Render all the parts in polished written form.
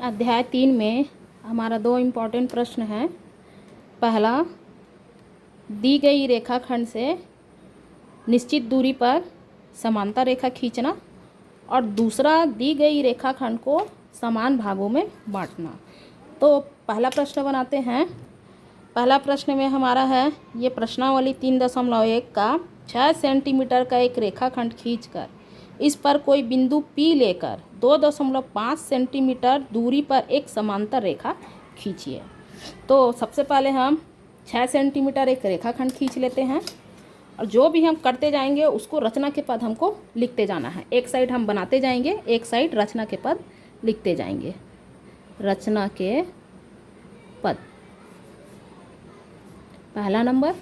अध्याय 3 में हमारा 2 इम्पॉर्टेंट प्रश्न हैं। पहला, दी गई रेखाखंड से निश्चित दूरी पर समांतर रेखा खींचना, और दूसरा, दी गई रेखाखंड को समान भागों में बांटना। तो पहला प्रश्न बनाते हैं। पहला प्रश्न में हमारा है ये प्रश्नावली 3.1 का 6 सेंटीमीटर का एक रेखाखंड खींचकर इस पर कोई बिंदु P लेकर 2.5 सेंटीमीटर दूरी पर एक समांतर रेखा खींचिए। तो सबसे पहले हम 6 सेंटीमीटर एक रेखाखंड खींच लेते हैं, और जो भी हम करते जाएंगे उसको रचना के पद हमको लिखते जाना है। एक साइड हम बनाते जाएंगे, एक साइड रचना के पद लिखते जाएंगे। रचना के पद। पहला नंबर,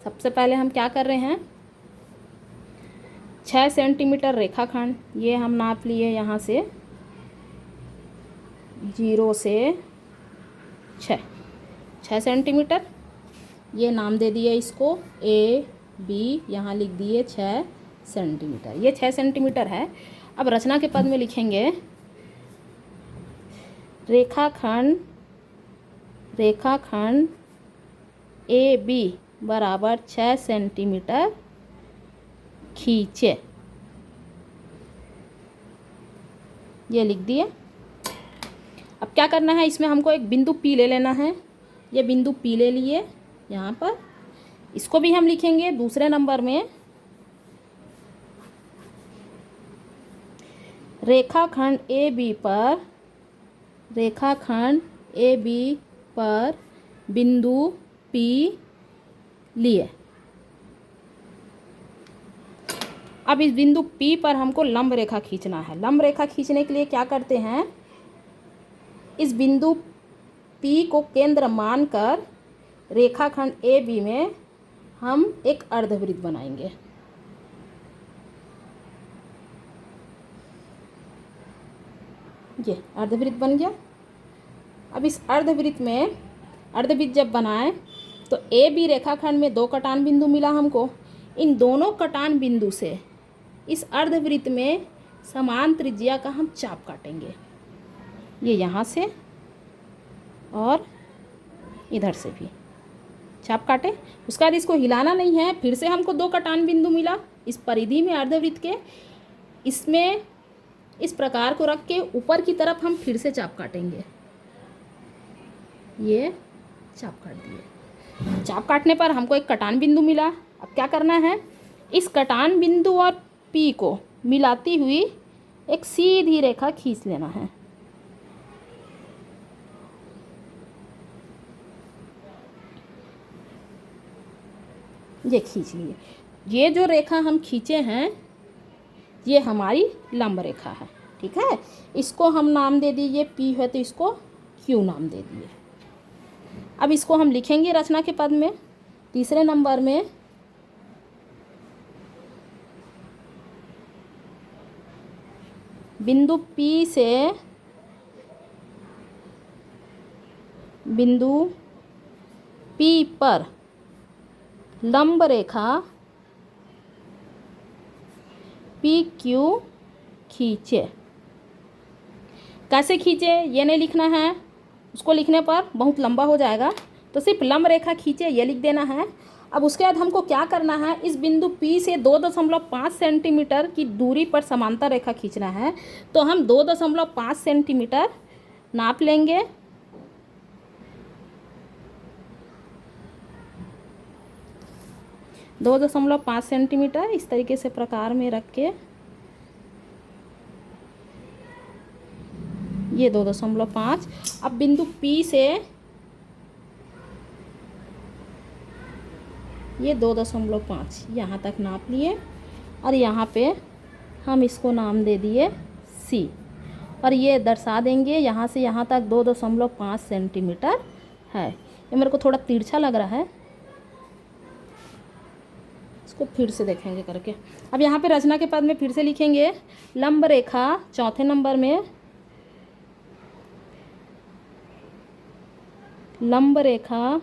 सबसे पहले हम क्या कर रहे हैं, 6 सेंटीमीटर रेखाखंड, ये हम नाप लिए यहाँ से 0 से 6 सेंटीमीटर। ये नाम दे दिए इसको A B, यहाँ लिख दिए 6 सेंटीमीटर। ये 6 सेंटीमीटर है। अब रचना के पद में लिखेंगे रेखाखंड AB बराबर 6 सेंटीमीटर खींचे। ये लिख दिए। अब क्या करना है, इसमें हमको एक बिंदु P ले लेना है। ये बिंदु P ले लिए यहाँ पर। इसको भी हम लिखेंगे दूसरे नंबर में, रेखाखंड AB पर बिंदु P लिए। अब इस बिंदु P पर हमको लंब रेखा खींचना है। लंब रेखा खींचने के लिए क्या करते हैं, इस बिंदु P को केंद्र मानकर रेखाखंड AB में हम एक अर्धवृत्त बनाएंगे। ये अर्धवृत्त बन गया। अब इस अर्धवृत्त जब बनाए तो AB रेखाखंड में 2 कटान बिंदु मिला हमको। इन दोनों कटान बिंदु से इस अर्धवृत्त में समान त्रिज्या का हम चाप काटेंगे। ये यहाँ से और इधर से भी चाप काटे। उसके बाद इसको हिलाना नहीं है। फिर से हमको 2 कटान बिंदु मिला इस परिधि में अर्धवृत्त के। इसमें इस प्रकार को रख के ऊपर की तरफ हम फिर से चाप काटेंगे। ये चाप काट दिए। चाप काटने पर हमको एक कटान बिंदु मिला। अब क्या करना है, इस कटान बिंदु और P को मिलाती हुई एक सीधी रेखा खींच लेना है। ये खींच लिए। ये जो रेखा हम खींचे हैं ये हमारी लंब रेखा है। ठीक है, इसको हम नाम दे दिए, P है तो इसको Q नाम दे दिए। अब इसको हम लिखेंगे रचना के पद में। तीसरे नंबर में बिंदु P से बिंदु P पर लंब रेखा PQ खींचे। कैसे खींचे ये नहीं लिखना है, उसको लिखने पर बहुत लंबा हो जाएगा। तो सिर्फ लंब रेखा खींचे ये लिख देना है। अब उसके बाद हमको क्या करना है, इस बिंदु P से 2.5 सेंटीमीटर की दूरी पर समांतर रेखा खींचना है। तो हम 2.5 सेंटीमीटर नाप लेंगे। दो 2.5 सेंटीमीटर इस तरीके से प्रकार में रख के ये 2.5। अब बिंदु P से ये 2.5 यहाँ तक नाप लिए, और यहाँ पे हम इसको नाम दे दिए C, और ये दर्शा देंगे यहाँ से यहाँ तक 2.5 सेंटीमीटर है। ये मेरे को थोड़ा तिरछा लग रहा है, इसको फिर से देखेंगे करके। अब यहाँ पे रचना के पद में फिर से लिखेंगे लंब रेखा। चौथे नंबर में लंब रेखा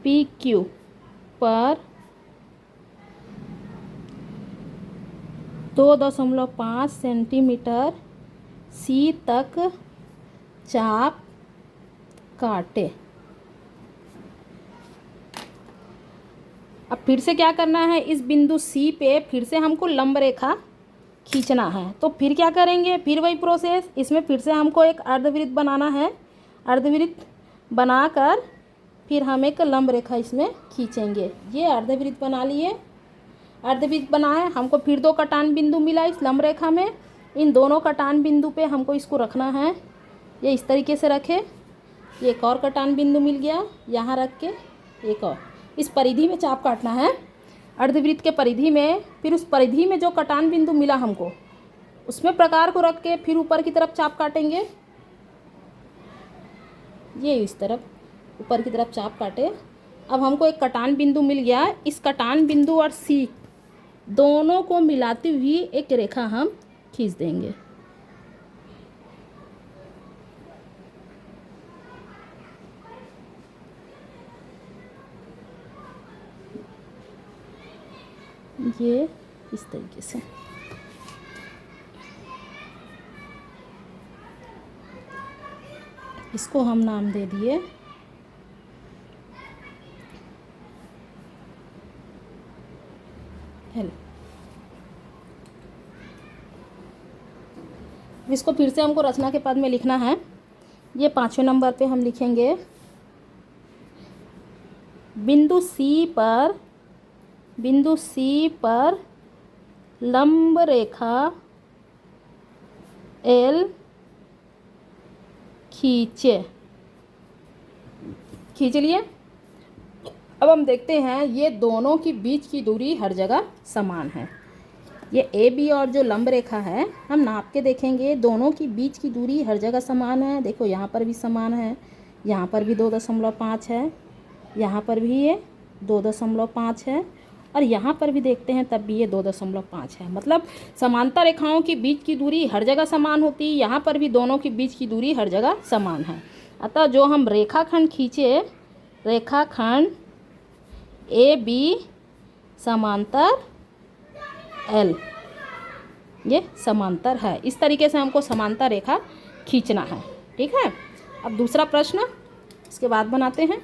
PQ पर 2.5 सेंटीमीटर सी तक चाप काटे। अब फिर से क्या करना है, इस बिंदु सी पे फिर से हमको लंब रेखा खींचना है। तो फिर क्या करेंगे, फिर वही प्रोसेस, इसमें फिर से हमको एक अर्धवृत्त बनाना है। अर्धवृत्त बनाकर फिर हम एक लंब रेखा इसमें खींचेंगे। ये अर्धवृत्त बना लिए, अर्धवृत्त बनाए, हमको फिर 2 कटान बिंदु मिला इस लंब रेखा में। इन दोनों कटान बिंदु पे हमको इसको रखना है। ये इस तरीके से रखे, ये एक और कटान बिंदु मिल गया, यहाँ रख के एक और इस परिधि में चाप काटना है, अर्धवृत्त के परिधि में। फिर उस परिधि में जो कटान बिंदु मिला हमको, उसमें प्रकार को रख के फिर ऊपर की तरफ चाप काटेंगे। ये इस तरफ ऊपर की तरफ चाप काटे। अब हमको एक कटान बिंदु मिल गया, इस कटान बिंदु और सी दोनों को मिलाती हुई एक रेखा हम खींच देंगे। ये इस तरीके से। इसको हम नाम दे दिए एल। इसको फिर से हमको रचना के पद में लिखना है। ये 5वें नंबर पे हम लिखेंगे, बिंदु सी पर लंब रेखा एल खींच लिए। अब हम देखते हैं ये दोनों की बीच की दूरी हर जगह समान है। ये ए बी और जो लंब रेखा है हम नाप के देखेंगे, दोनों की बीच की दूरी हर जगह समान है। देखो यहाँ पर भी समान है, यहाँ पर भी 2.5 है, यहाँ पर भी ये 2.5 है, और यहाँ पर भी देखते हैं तब भी ये 2.5 है। मतलब समांतर रेखाओं की बीच की दूरी हर जगह समान होती है। यहाँ पर भी दोनों की बीच की दूरी हर जगह समान है। अतः जो हम रेखाखंड खींचे, रेखाखंड ए बी समांतर एल, ये समांतर है। इस तरीके से हमको समांतर रेखा खींचना है। ठीक है। अब दूसरा प्रश्न इसके बाद बनाते हैं।